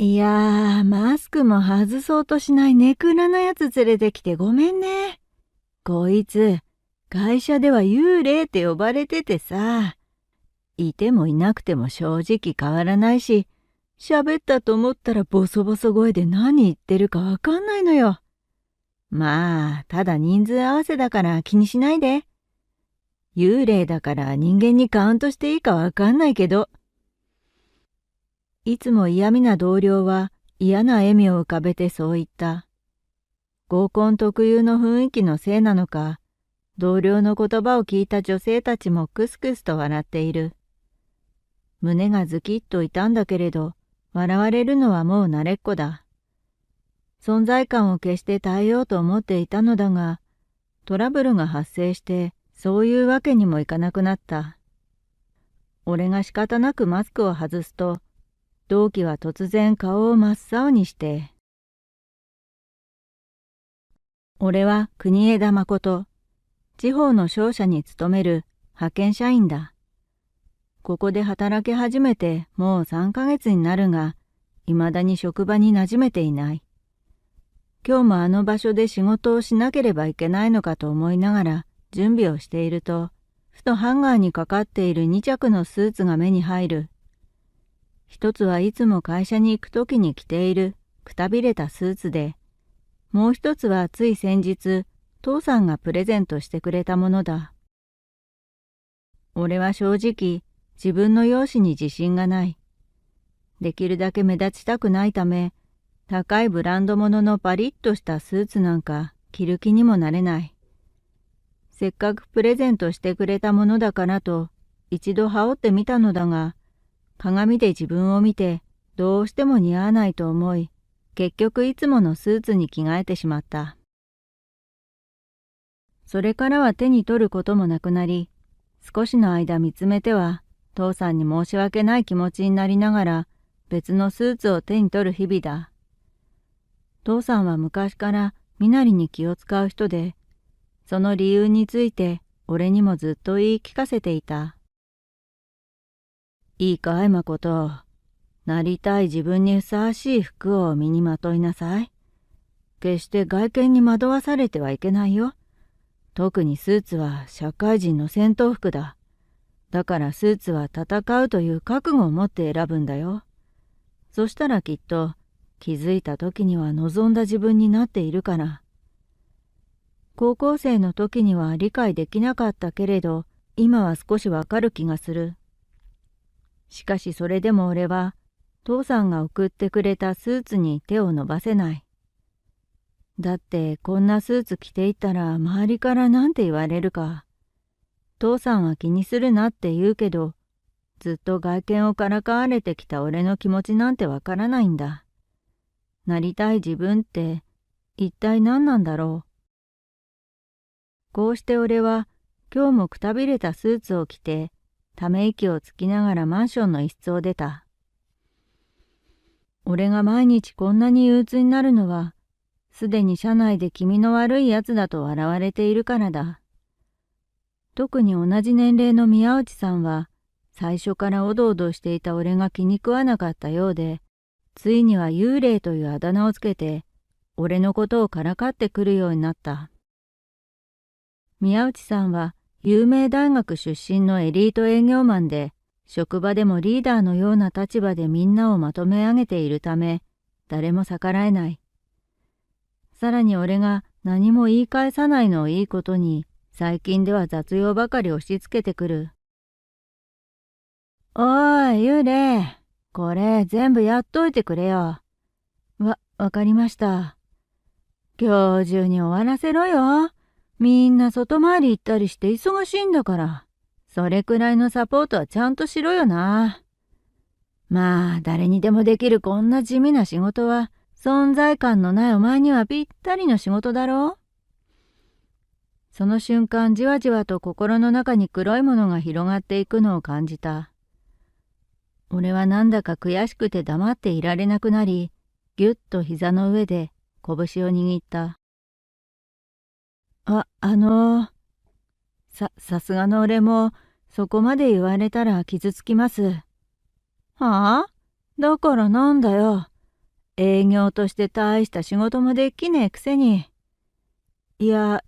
いやー、マスクも外そうとしないネクラなやつ連れてきてごめんね。こいつ、会社では幽霊って呼ばれててさ、いてもいなくても正直変わらないし、喋ったと思ったらボソボソ声で何言ってるかわかんないのよ。まあ、ただ人数合わせだから気にしないで。幽霊だから人間にカウントしていいかわかんないけど。いつも嫌味な同僚は嫌な笑みを浮かべてそう言った。合コン特有の雰囲気のせいなのか、同僚の言葉を聞いた女性たちもクスクスと笑っている。胸がズキッと痛んだけれど、笑われるのはもう慣れっこだ。存在感を消して耐えようと思っていたのだが、トラブルが発生してそういうわけにもいかなくなった。俺が仕方なくマスクを外すと、同期は突然顔を真っ青にして、俺は国枝誠、地方の商社に勤める派遣社員だ。ここで働き始めてもう3ヶ月になるが、未だに職場に馴染めていない。今日もあの場所で仕事をしなければいけないのかと思いながら準備をしていると、ふとハンガーにかかっている2着のスーツが目に入る。一つはいつも会社に行くときに着ているくたびれたスーツで、もう一つはつい先日、父さんがプレゼントしてくれたものだ。俺は正直、自分の容姿に自信がない。できるだけ目立ちたくないため、高いブランド物のパリッとしたスーツなんか着る気にもなれない。せっかくプレゼントしてくれたものだからと、一度羽織ってみたのだが、鏡で自分を見てどうしても似合わないと思い、結局いつものスーツに着替えてしまった。それからは手に取ることもなくなり、少しの間見つめては、父さんに申し訳ない気持ちになりながら、別のスーツを手に取る日々だ。父さんは昔から身なりに気を使う人で、その理由について俺にもずっと言い聞かせていた。いいかい誠、なりたい自分にふさわしい服を身にまといなさい。決して外見に惑わされてはいけないよ。特にスーツは社会人の戦闘服だ。だからスーツは戦うという覚悟を持って選ぶんだよ。そしたらきっと気づいた時には望んだ自分になっているから。高校生の時には理解できなかったけれど、今は少しわかる気がする。しかしそれでも俺は、父さんが送ってくれたスーツに手を伸ばせない。だってこんなスーツ着ていったら周りからなんて言われるか。父さんは気にするなって言うけど、ずっと外見をからかわれてきた俺の気持ちなんてわからないんだ。なりたい自分って一体何なんだろう。こうして俺は今日もくたびれたスーツを着て、ため息をつきながらマンションの一室を出た。俺が毎日こんなに憂鬱になるのは、すでに社内で気味の悪いやつだと笑われているからだ。特に同じ年齢の宮内さんは、最初からおどおどしていた俺が気に食わなかったようで、ついには幽霊というあだ名をつけて、俺のことをからかってくるようになった。宮内さんは有名大学出身のエリート営業マンで、職場でもリーダーのような立場でみんなをまとめ上げているため、誰も逆らえない。さらに俺が何も言い返さないのをいいことに、最近では雑用ばかり押し付けてくる。おい、幽霊、これ全部やっといてくれよ。わかりました。今日中に終わらせろよ。みんな外回り行ったりして忙しいんだから。それくらいのサポートはちゃんとしろよな。まあ、誰にでもできるこんな地味な仕事は、存在感のないお前にはぴったりの仕事だろう。その瞬間、じわじわと心の中に黒いものが広がっていくのを感じた。俺はなんだか悔しくて黙っていられなくなり、ぎゅっと膝の上で拳を握った。さすがの俺も、そこまで言われたら傷つきます。はあ？だからなんだよ。営業として大した仕事もできねえくせに。いや、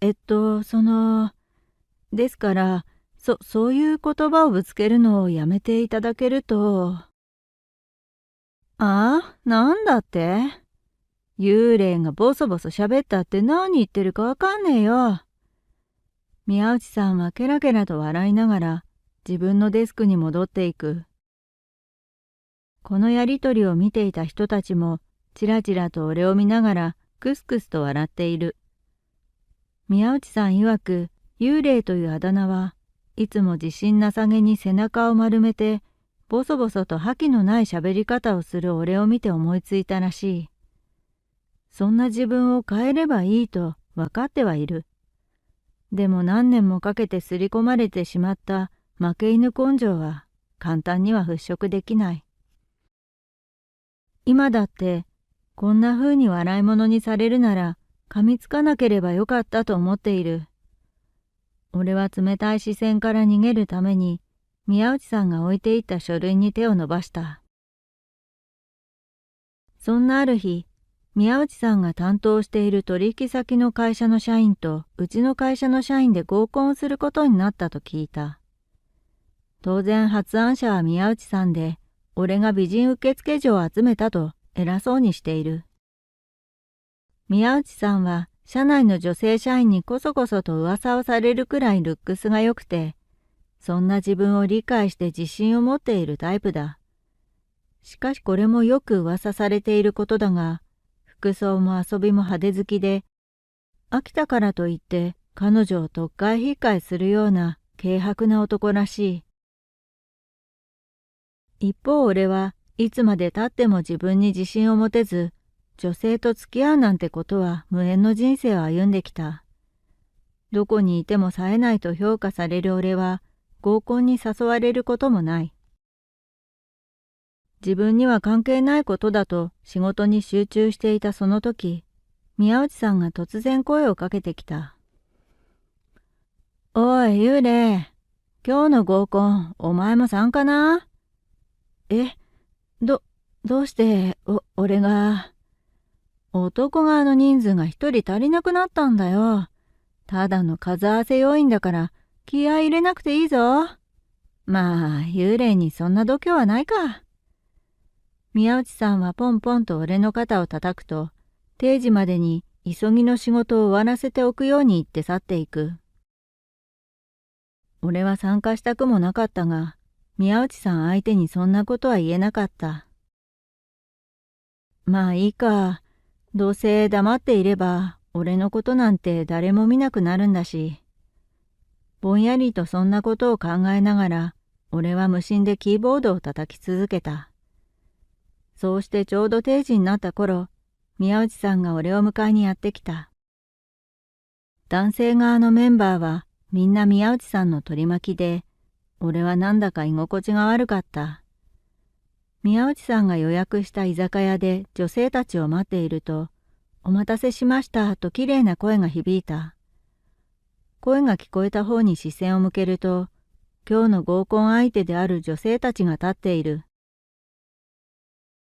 ですから、そういう言葉をぶつけるのをやめていただけると。なんだって？幽霊がボソボソ喋ったって何言ってるかわかんねえよ。宮内さんはケラケラと笑いながら自分のデスクに戻っていく。このやりとりを見ていた人たちもちらちらと俺を見ながらクスクスと笑っている。宮内さん曰く、幽霊というあだ名はいつも自信なさげに背中を丸めてボソボソと覇気のない喋り方をする俺を見て思いついたらしい。そんな自分を変えればいいと分かってはいる。でも何年もかけて刷り込まれてしまった負け犬根性は簡単には払拭できない。今だってこんな風に笑い物にされるなら噛みつかなければよかったと思っている。俺は冷たい視線から逃げるために宮内さんが置いていった書類に手を伸ばした。そんなある日、宮内さんが担当している取引先の会社の社員とうちの会社の社員で合コンをすることになったと聞いた。当然発案者は宮内さんで、俺が美人受付嬢を集めたと偉そうにしている。宮内さんは社内の女性社員にこそこそと噂をされるくらいルックスが良くて、そんな自分を理解して自信を持っているタイプだ。しかしこれもよく噂されていることだが、服装も遊びも派手好きで、飽きたからといって彼女をとっかえひっかえするような軽薄な男らしい。一方俺はいつまで経っても自分に自信を持てず、女性と付き合うなんてことは無縁の人生を歩んできた。どこにいても冴えないと評価される俺は合コンに誘われることもない。自分には関係ないことだと仕事に集中していたその時、宮内さんが突然声をかけてきた。おい、幽霊。今日の合コン、お前も参加な？どうして、俺が。男側の人数が一人足りなくなったんだよ。ただの数合わせ要員だから気合い入れなくていいぞ。まあ、幽霊にそんな度胸はないか。宮内さんはポンポンと俺の肩を叩くと、定時までに急ぎの仕事を終わらせておくように言って去っていく。俺は参加したくもなかったが、宮内さん相手にそんなことは言えなかった。まあいいか。どうせ黙っていれば、俺のことなんて誰も見なくなるんだし。ぼんやりとそんなことを考えながら、俺は無心でキーボードを叩き続けた。そうしてちょうど定時になった頃、宮内さんが俺を迎えにやってきた。男性側のメンバーはみんな宮内さんの取り巻きで、俺はなんだか居心地が悪かった。宮内さんが予約した居酒屋で女性たちを待っていると、お待たせしましたときれいな声が響いた。声が聞こえた方に視線を向けると、今日の合コン相手である女性たちが立っている。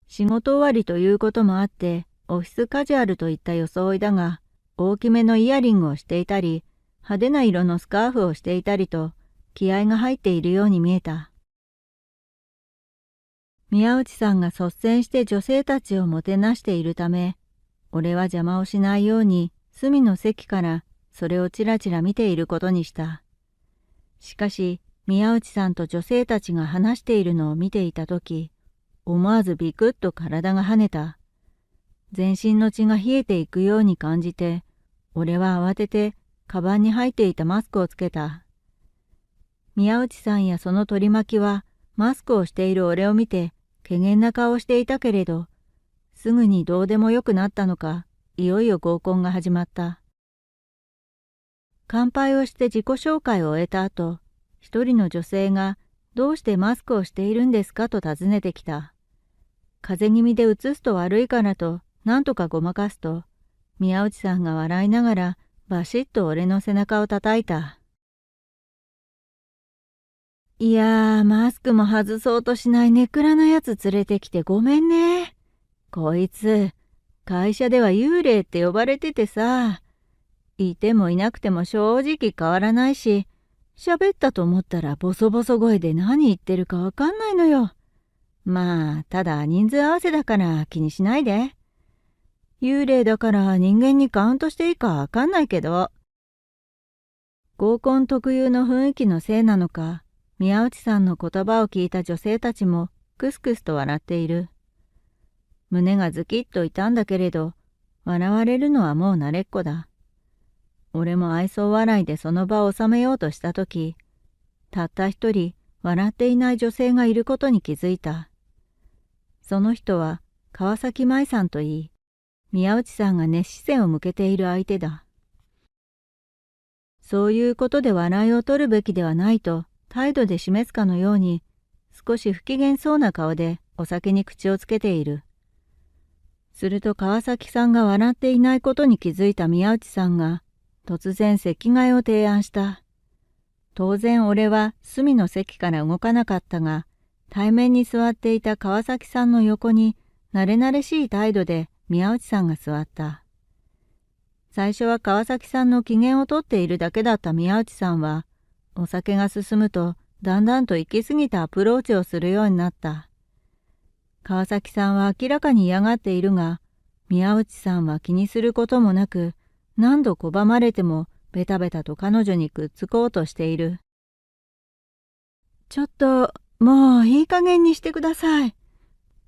仕事終わりということもあって、オフィスカジュアルといった装いだが、大きめのイヤリングをしていたり、派手な色のスカーフをしていたりと、気合が入っているように見えた。宮内さんが率先して女性たちをもてなしているため、俺は邪魔をしないように隅の席からそれをちらちら見ていることにした。しかし、宮内さんと女性たちが話しているのを見ていたとき、思わずビクッと体が跳ねた。全身の血が冷えていくように感じて、俺は慌ててカバンに入っていたマスクをつけた。宮内さんやその取り巻きはマスクをしている俺を見て怪訝な顔をしていたけれど、すぐにどうでもよくなったのか、いよいよ合コンが始まった。乾杯をして自己紹介を終えた後、一人の女性がどうしてマスクをしているんですかと尋ねてきた。風邪気味でうつすと悪いからとなんとかごまかすと、宮内さんが笑いながらバシッと俺の背中を叩いた。いやー、マスクも外そうとしないネクラなやつ連れてきてごめんね。こいつ、会社では幽霊って呼ばれててさ、いてもいなくても正直変わらないし、喋ったと思ったらボソボソ声で何言ってるかわかんないのよ。まあ、ただ人数合わせだから気にしないで。幽霊だから人間にカウントしていいかわかんないけど。合コン特有の雰囲気のせいなのか、宮内さんの言葉を聞いた女性たちもクスクスと笑っている。胸がズキッと痛んだけれど、笑われるのはもう慣れっこだ。俺も愛想笑いでその場を収めようとしたとき、たった一人笑っていない女性がいることに気づいた。その人は川崎舞さんといい、宮内さんが熱視線を向けている相手だ。そういうことで笑いを取るべきではないと態度で示すかのように、少し不機嫌そうな顔でお酒に口をつけている。すると川崎さんが笑っていないことに気づいた宮内さんが突然席替えを提案した。当然俺は隅の席から動かなかったが、対面に座っていた川崎さんの横に慣れ慣れしい態度で宮内さんが座った。最初は川崎さんの機嫌をとっているだけだった宮内さんは、お酒が進むとだんだんと行き過ぎたアプローチをするようになった。川崎さんは明らかに嫌がっているが、宮内さんは気にすることもなく、何度拒まれてもベタベタと彼女にくっつこうとしている。ちょっと、もういい加減にしてください。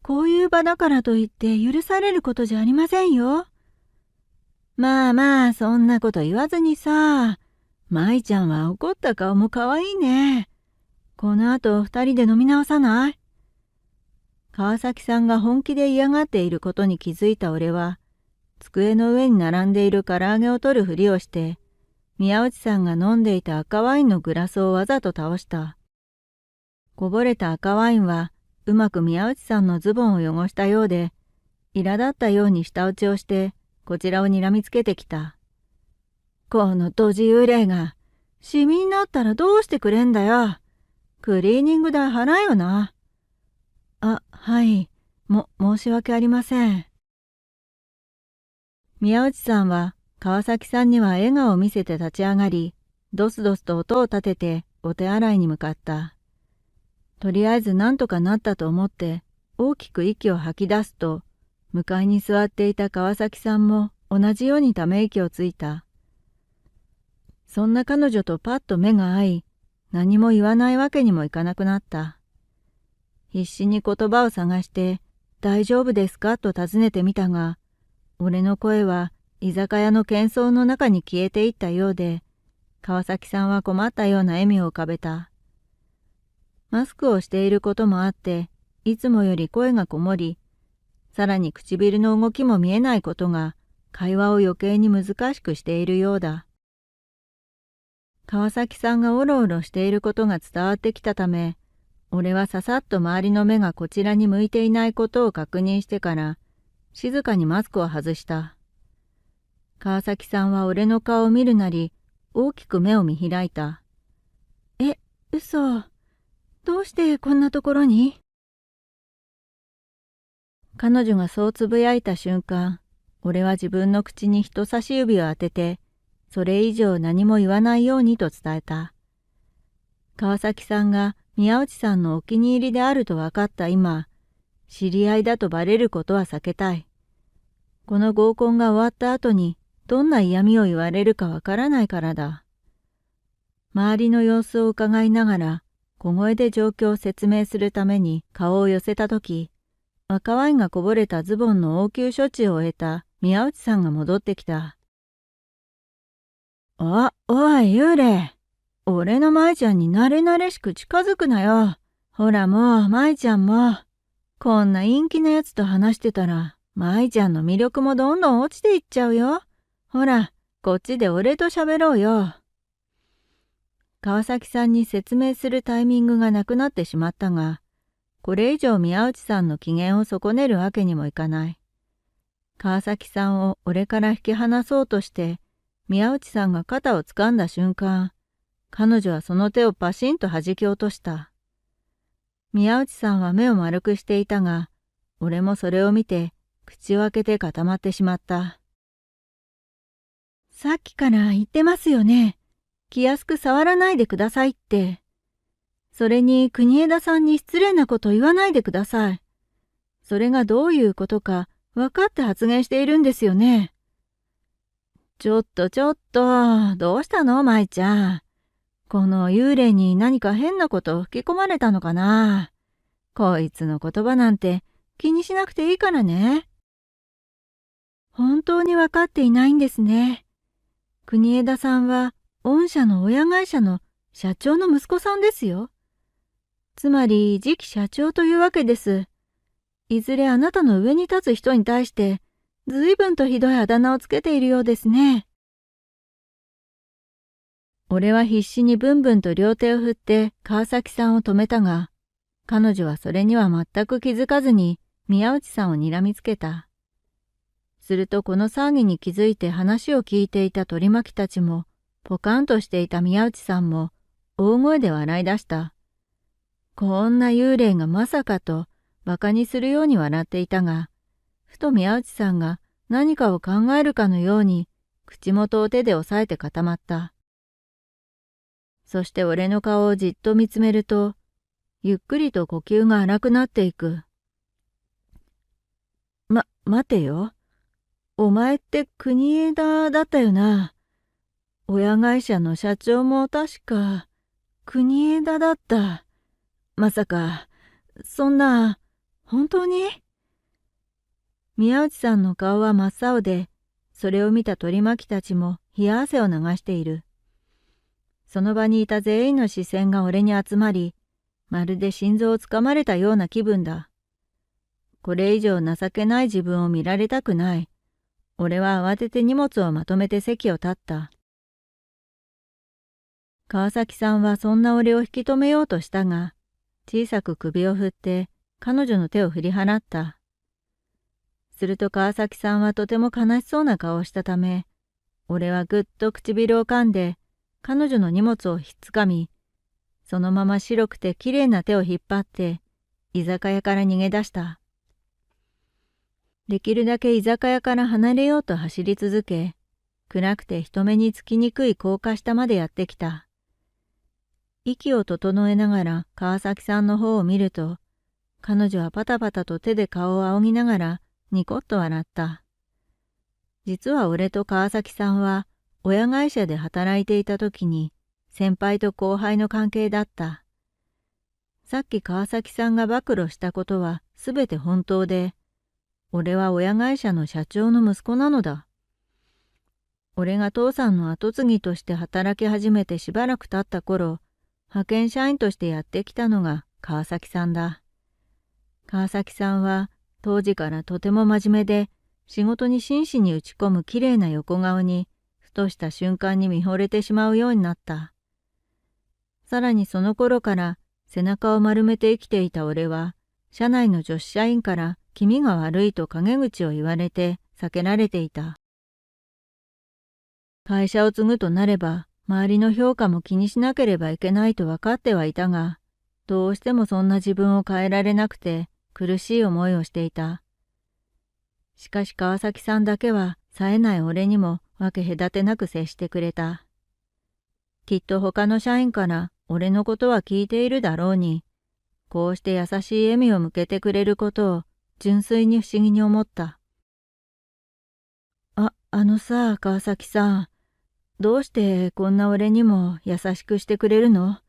こういう場だからといって許されることじゃありませんよ。まあまあ、そんなこと言わずにさ、舞ちゃんは怒った顔も可愛いね。この後二人で飲み直さない？川崎さんが本気で嫌がっていることに気づいた俺は、机の上に並んでいる唐揚げを取るふりをして、宮内さんが飲んでいた赤ワインのグラスをわざと倒した。こぼれた赤ワインは、うまく宮内さんのズボンを汚したようで、苛立ったように舌打ちをして、こちらを睨みつけてきた。このドジ幽霊が、シミになったらどうしてくれんだよ。クリーニング代払えよな。あ、はい。申し訳ありません。宮内さんは川崎さんには笑顔を見せて立ち上がり、ドスドスと音を立ててお手洗いに向かった。とりあえずなんとかなったと思って大きく息を吐き出すと、向かいに座っていた川崎さんも同じようにため息をついた。そんな彼女とパッと目が合い、何も言わないわけにもいかなくなった。必死に言葉を探して、大丈夫ですかと尋ねてみたが、俺の声は居酒屋の喧騒の中に消えていったようで、川崎さんは困ったような笑みを浮かべた。マスクをしていることもあって、いつもより声がこもり、さらに唇の動きも見えないことが、会話を余計に難しくしているようだ。川崎さんがおろおろしていることが伝わってきたため、俺はささっと周りの目がこちらに向いていないことを確認してから、静かにマスクを外した。川崎さんは俺の顔を見るなり、大きく目を見開いた。嘘。どうしてこんなところに？彼女がそうつぶやいた瞬間、俺は自分の口に人差し指を当てて、それ以上何も言わないようにと伝えた。川崎さんが宮内さんのお気に入りであると分かった今、知り合いだとバレることは避けたい。この合コンが終わった後にどんな嫌味を言われるかわからないからだ。周りの様子を伺いながら小声で状況を説明するために顔を寄せたとき、赤ワインがこぼれたズボンの応急処置を終えた宮内さんが戻ってきた。おい幽霊。俺の舞ちゃんに慣れ慣れしく近づくなよ。ほらもう舞ちゃんも。こんな陰気なやつと話してたら、舞ちゃんの魅力もどんどん落ちていっちゃうよ。ほら、こっちで俺と喋ろうよ。川崎さんに説明するタイミングがなくなってしまったが、これ以上宮内さんの機嫌を損ねるわけにもいかない。川崎さんを俺から引き離そうとして、宮内さんが肩を掴んだ瞬間、彼女はその手をパシンと弾き落とした。宮内さんは目を丸くしていたが、俺もそれを見て口を開けて固まってしまった。さっきから言ってますよね。気安く触らないでくださいって。それに国枝さんに失礼なこと言わないでください。それがどういうことか分かって発言しているんですよね。ちょっと、どうしたの舞ちゃん。この幽霊に何か変なことを吹き込まれたのかな。こいつの言葉なんて気にしなくていいからね。本当に分かっていないんですね。国枝さんは御社の親会社の社長の息子さんですよ。つまり次期社長というわけです。いずれあなたの上に立つ人に対して随分とひどいあだ名をつけているようですね。俺は必死にブンブンと両手を振って川崎さんを止めたが、彼女はそれには全く気づかずに宮内さんを睨みつけた。するとこの騒ぎに気づいて話を聞いていた取り巻きたちも、ポカンとしていた宮内さんも大声で笑い出した。こんな幽霊がまさかと馬鹿にするように笑っていたが、ふと宮内さんが何かを考えるかのように口元を手で押さえて固まった。そして俺の顔をじっと見つめると、ゆっくりと呼吸が荒くなっていく。待てよ。お前って国枝だったよな。親会社の社長も確か国枝だった。まさか、そんな、本当に？宮内さんの顔は真っ青で、それを見た取り巻きたちも冷や汗を流している。その場にいた全員の視線が俺に集まり、まるで心臓をつかまれたような気分だ。これ以上情けない自分を見られたくない。俺は慌てて荷物をまとめて席を立った。川崎さんはそんな俺を引き止めようとしたが、小さく首を振って彼女の手を振り払った。すると川崎さんはとても悲しそうな顔をしたため、俺はぐっと唇を噛んで彼女の荷物をひっつかみ、そのまま白くてきれいな手を引っ張って居酒屋から逃げ出した。できるだけ居酒屋から離れようと走り続け、暗くて人目につきにくい高架下までやってきた。息を整えながら川崎さんの方を見ると、彼女はパタパタと手で顔を仰ぎながらニコッと笑った。実は俺と川崎さんは親会社で働いていた時に先輩と後輩の関係だった。さっき川崎さんが暴露したことはすべて本当で、俺は親会社の社長の息子なのだ。俺が父さんの後継ぎとして働き始めてしばらく経った頃、派遣社員としてやってきたのが川崎さんだ。川崎さんは当時からとても真面目で、仕事に真摯に打ち込むきれいな横顔に、ふとした瞬間に見惚れてしまうようになった。さらにその頃から背中を丸めて生きていた俺は、社内の女子社員から気味が悪いと陰口を言われて避けられていた。会社を継ぐとなれば、周りの評価も気にしなければいけないと分かってはいたが、どうしてもそんな自分を変えられなくて苦しい思いをしていた。しかし川崎さんだけは冴えない俺にも分け隔てなく接してくれた。きっと他の社員から俺のことは聞いているだろうに、こうして優しい笑みを向けてくれることを純粋に不思議に思った。あのさ、川崎さん、どうしてこんな俺にも優しくしてくれるの？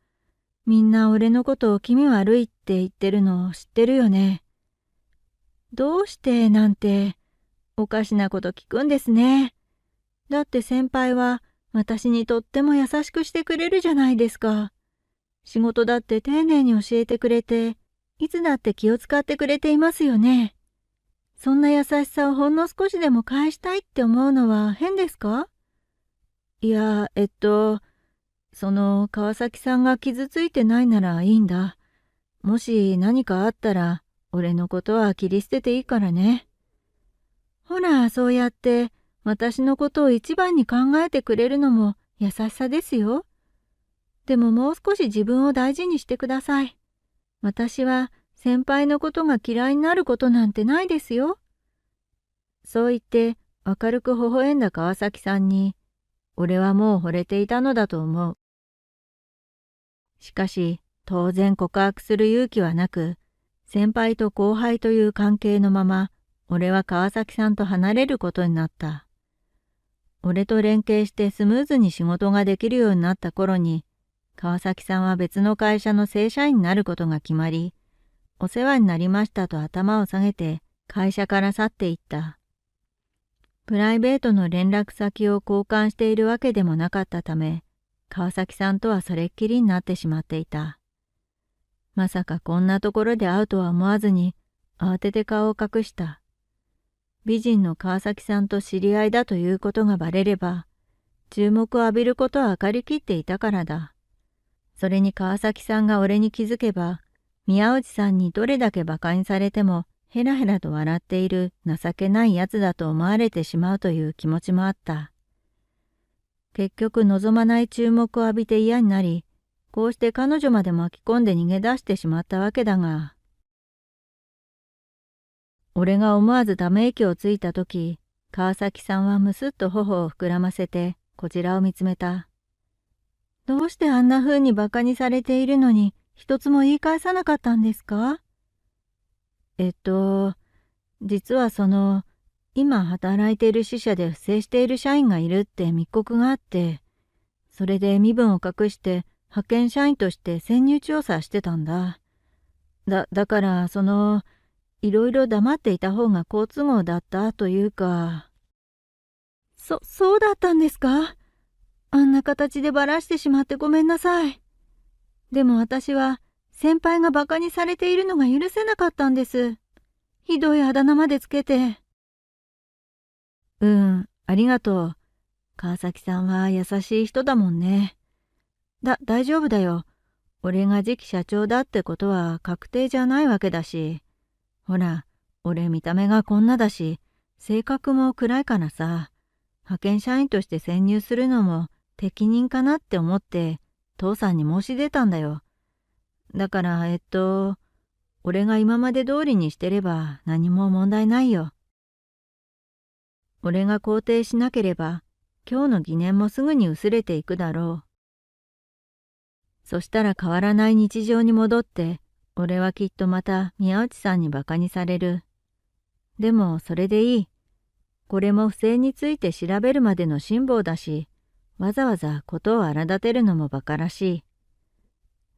みんな俺のことを気味悪いって言ってるの知ってるよね。どうしてなんておかしなこと聞くんですね。だって先輩は私にとっても優しくしてくれるじゃないですか。仕事だって丁寧に教えてくれて、いつだって気を使ってくれていますよね。そんな優しさをほんの少しでも返したいって思うのは変ですか？いや、その川崎さんが傷ついてないならいいんだ。もし何かあったら、俺のことは切り捨てていいからね。ほら、そうやって私のことを一番に考えてくれるのも優しさですよ。でももう少し自分を大事にしてください。私は先輩のことが嫌いになることなんてないですよ。そう言って明るく微笑んだ川崎さんに、俺はもう惚れていたのだと思う。しかし、当然告白する勇気はなく、先輩と後輩という関係のまま、俺は川崎さんと離れることになった。俺と連携してスムーズに仕事ができるようになった頃に、川崎さんは別の会社の正社員になることが決まり、お世話になりましたと頭を下げて会社から去っていった。プライベートの連絡先を交換しているわけでもなかったため、川崎さんとはそれっきりになってしまっていた。まさかこんなところで会うとは思わずに、慌てて顔を隠した。美人の川崎さんと知り合いだということがバレれば、注目を浴びることは分かりきっていたからだ。それに川崎さんが俺に気づけば、宮内さんにどれだけ馬鹿にされても、ヘラヘラと笑っている情けないやつだと思われてしまうという気持ちもあった。結局望まない注目を浴びて嫌になり、こうして彼女まで巻き込んで逃げ出してしまったわけだが、俺が思わずため息をついたとき、川崎さんはむすっと頬を膨らませてこちらを見つめた。どうしてあんな風に馬鹿にされているのに一つも言い返さなかったんですか？実は今働いている支社で不正している社員がいるって密告があって、それで身分を隠して派遣社員として潜入調査してたんだ。だからいろいろ黙っていた方が好都合だったというか。そうだったんですか？あんな形でばらしてしまってごめんなさい。でも私は先輩が馬鹿にされているのが許せなかったんです。ひどいあだ名までつけて。ありがとう。川崎さんは優しい人だもんね。大丈夫だよ。俺が次期社長だってことは確定じゃないわけだし。ほら、俺見た目がこんなだし、性格も暗いからさ、派遣社員として潜入するのも適任かなって思って、父さんに申し出たんだよ。だから、俺が今まで通りにしてれば何も問題ないよ。俺が肯定しなければ、今日の疑念もすぐに薄れていくだろう。そしたら変わらない日常に戻って、俺はきっとまた宮内さんに馬鹿にされる。でもそれでいい。これも不正について調べるまでの辛抱だし、わざわざことを荒立てるのも馬鹿らしい。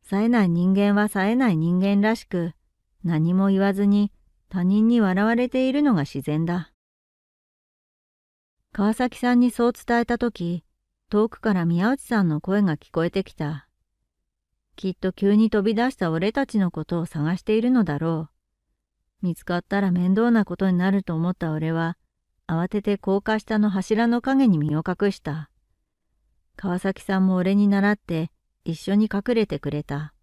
冴えない人間は冴えない人間らしく、何も言わずに他人に笑われているのが自然だ。川崎さんにそう伝えたとき、遠くから宮内さんの声が聞こえてきた。きっと急に飛び出した俺たちのことを探しているのだろう。見つかったら面倒なことになると思った俺は、慌てて高架下の柱の陰に身を隠した。川崎さんも俺に倣って一緒に隠れてくれた。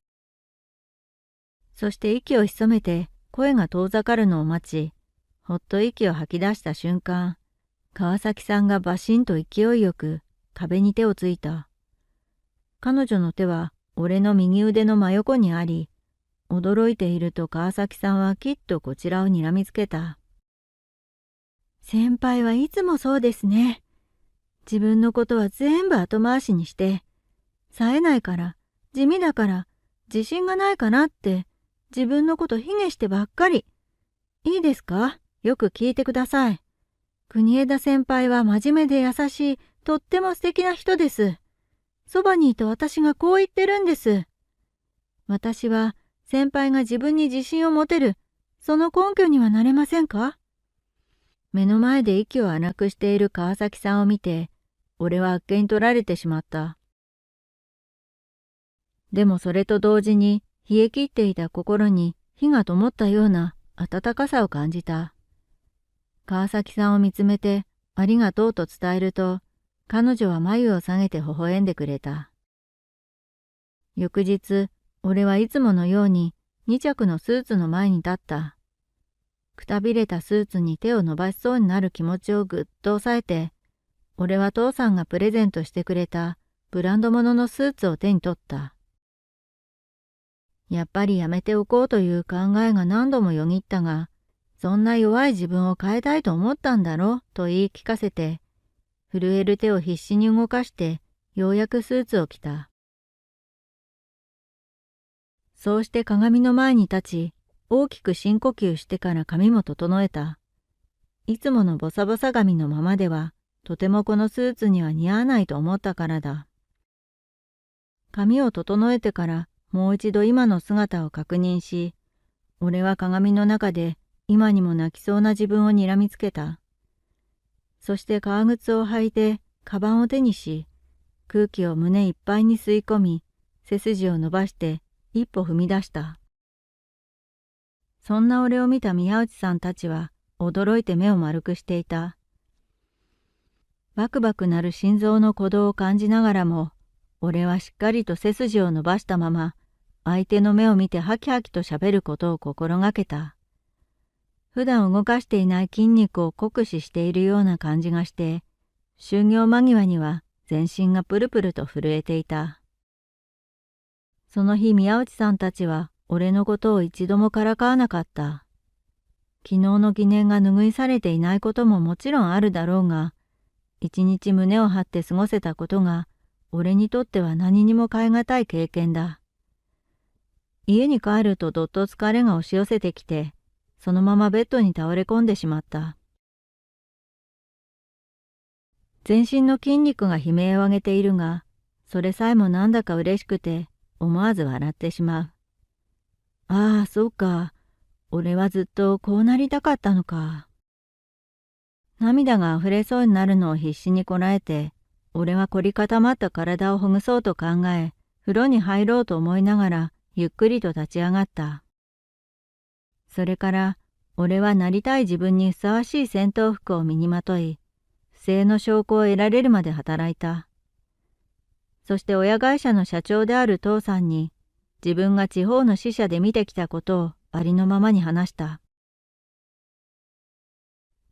そして息を潜めて声が遠ざかるのを待ち、ほっと息を吐き出した瞬間、川崎さんがバシンと勢いよく壁に手をついた。彼女の手は俺の右腕の真横にあり、驚いていると川崎さんはきっとこちらを睨みつけた。先輩はいつもそうですね。自分のことは全部後回しにして、冴えないから、地味だから、自信がないかなって、自分のこと卑下してばっかり。いいですか？よく聞いてください。国枝先輩は真面目で優しい、とっても素敵な人です。そばにいた私がこう言ってるんです。私は先輩が自分に自信を持てる、その根拠にはなれませんか？目の前で息を荒くしている川崎さんを見て、俺はあっけに取られてしまった。でもそれと同時に冷え切っていた心に火が灯ったような温かさを感じた。川崎さんを見つめてありがとうと伝えると、彼女は眉を下げて微笑んでくれた。翌日、俺はいつものように2着のスーツの前に立った。くたびれたスーツに手を伸ばしそうになる気持ちをぐっと抑えて、俺は父さんがプレゼントしてくれたブランド物のスーツを手に取った。やっぱりやめておこうという考えが何度もよぎったが、そんな弱い自分を変えたいと思ったんだろと言い聞かせて、震える手を必死に動かして、ようやくスーツを着た。そうして鏡の前に立ち、大きく深呼吸してから髪も整えた。いつものボサボサ髪のままでは、とてもこのスーツには似合わないと思ったからだ。髪を整えてからもう一度今の姿を確認し、俺は鏡の中で今にも泣きそうな自分を睨みつけた。そして革靴を履いてカバンを手にし、空気を胸いっぱいに吸い込み、背筋を伸ばして一歩踏み出した。そんな俺を見た宮内さんたちは驚いて目を丸くしていた。バクバク鳴る心臓の鼓動を感じながらも、俺はしっかりと背筋を伸ばしたまま、相手の目を見てハキハキと喋ることを心がけた。普段動かしていない筋肉を酷使しているような感じがして、就業間際には全身がプルプルと震えていた。その日宮内さんたちは俺のことを一度もからかわなかった。昨日の疑念が拭いされていないことももちろんあるだろうが、一日胸を張って過ごせたことが、俺にとっては何にも代え難い経験だ。家に帰るとどっと疲れが押し寄せてきて、そのままベッドに倒れ込んでしまった。全身の筋肉が悲鳴を上げているが、それさえもなんだか嬉しくて、思わず笑ってしまう。ああ、そうか。俺はずっとこうなりたかったのか。涙が溢れそうになるのを必死にこらえて、俺は凝り固まった体をほぐそうと考え、風呂に入ろうと思いながら、ゆっくりと立ち上がった。それから、俺はなりたい自分にふさわしい戦闘服を身にまとい、不正の証拠を得られるまで働いた。そして親会社の社長である父さんに、自分が地方の支社で見てきたことをありのままに話した。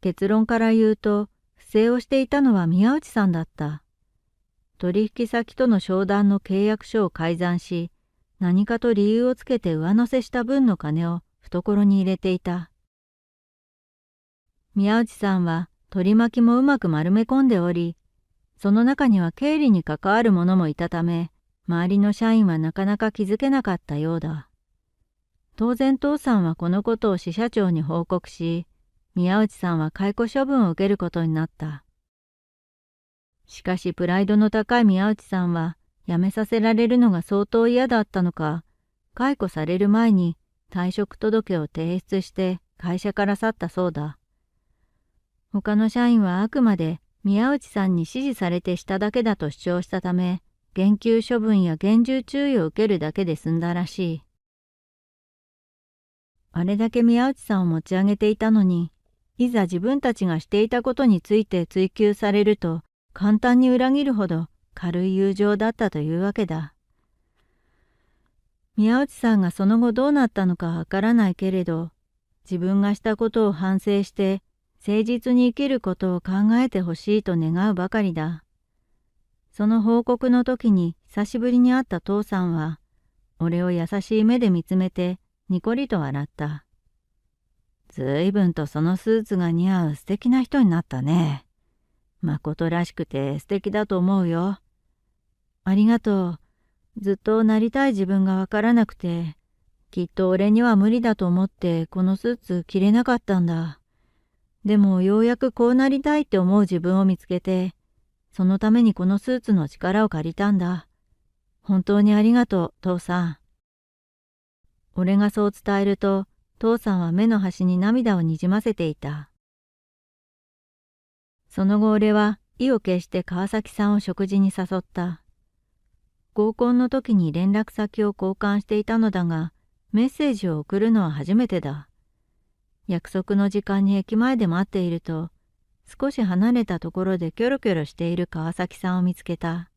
結論から言うと、不正をしていたのは宮内さんだった。取引先との商談の契約書を改ざんし、何かと理由をつけて上乗せした分の金を懐に入れていた。宮内さんは取り巻きもうまく丸め込んでおり、その中には経理に関わる者もいたため、周りの社員はなかなか気づけなかったようだ。当然父さんはこのことを支社長に報告し、宮内さんは解雇処分を受けることになった。しかしプライドの高い宮内さんは辞めさせられるのが相当嫌だったのか、解雇される前に退職届を提出して会社から去ったそうだ。他の社員はあくまで宮内さんに指示されてしただけだと主張したため、減給処分や厳重注意を受けるだけで済んだらしい。あれだけ宮内さんを持ち上げていたのに、いざ自分たちがしていたことについて追及されると、簡単に裏切るほど軽い友情だったというわけだ。宮内さんがその後どうなったのかわからないけれど、自分がしたことを反省して誠実に生きることを考えてほしいと願うばかりだ。その報告の時に久しぶりに会った父さんは、俺を優しい目で見つめてにこりと笑った。ずいぶんとそのスーツが似合う素敵な人になったね。まことらしくて素敵だと思うよ。ありがとう。ずっとなりたい自分がわからなくて、きっと俺には無理だと思ってこのスーツ着れなかったんだ。でもようやくこうなりたいって思う自分を見つけて、そのためにこのスーツの力を借りたんだ。本当にありがとう、父さん。俺がそう伝えると、父さんは目の端に涙をにじませていた。その後俺は意を決して川崎さんを食事に誘った。合コンの時に連絡先を交換していたのだが、メッセージを送るのは初めてだ。約束の時間に駅前で待っていると、少し離れたところでキョロキョロしている川崎さんを見つけた。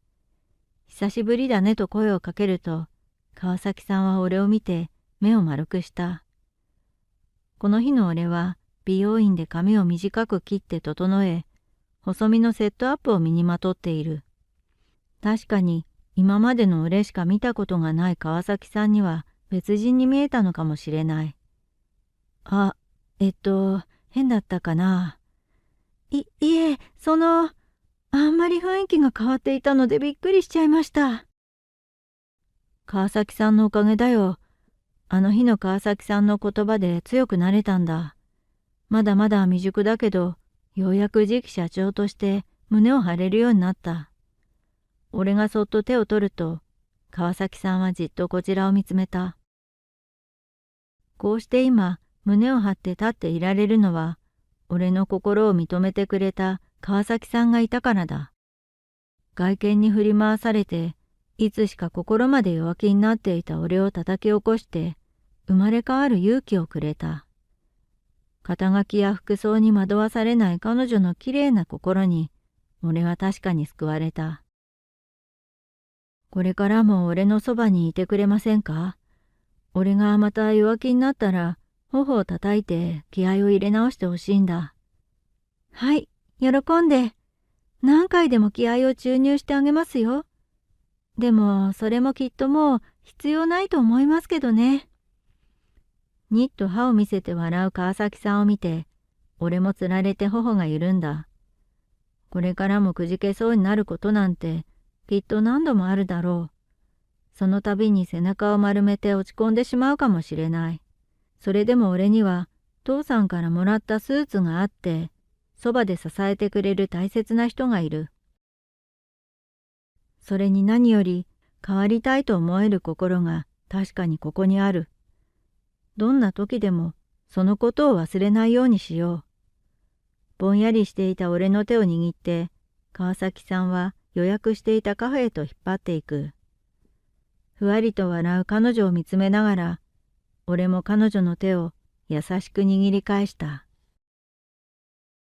久しぶりだねと声をかけると、川崎さんは俺を見て目を丸くした。この日の俺は美容院で髪を短く切って整え、細身のセットアップを身にまとっている。確かに今までの俺しか見たことがない川崎さんには別人に見えたのかもしれない。あ、変だったかな。いえ、あんまり雰囲気が変わっていたのでびっくりしちゃいました。川崎さんのおかげだよ。あの日の川崎さんの言葉で強くなれたんだ。まだまだ未熟だけど、ようやく次期社長として胸を張れるようになった。俺がそっと手を取ると、川崎さんはじっとこちらを見つめた。こうして今、胸を張って立っていられるのは、俺の心を認めてくれた川崎さんがいたからだ。外見に振り回されて、いつしか心まで弱気になっていた俺を叩き起こして、生まれ変わる勇気をくれた。肩書きや服装に惑わされない彼女のきれいな心に、俺は確かに救われた。これからも俺のそばにいてくれませんか？俺がまた弱気になったら、頬を叩いて気合を入れ直してほしいんだ。はい、喜んで。何回でも気合を注入してあげますよ。でも、それもきっともう必要ないと思いますけどね。にっと歯を見せて笑う川崎さんを見て、俺もつられて頬が緩んだ。これからもくじけそうになることなんて、きっと何度もあるだろう。その度に背中を丸めて落ち込んでしまうかもしれない。それでも俺には、父さんからもらったスーツがあって、そばで支えてくれる大切な人がいる。それに何より変わりたいと思える心が確かにここにある。どんな時でもそのことを忘れないようにしよう。ぼんやりしていた俺の手を握って、川崎さんは予約していたカフェへと引っ張っていく。ふわりと笑う彼女を見つめながら、俺も彼女の手を優しく握り返した。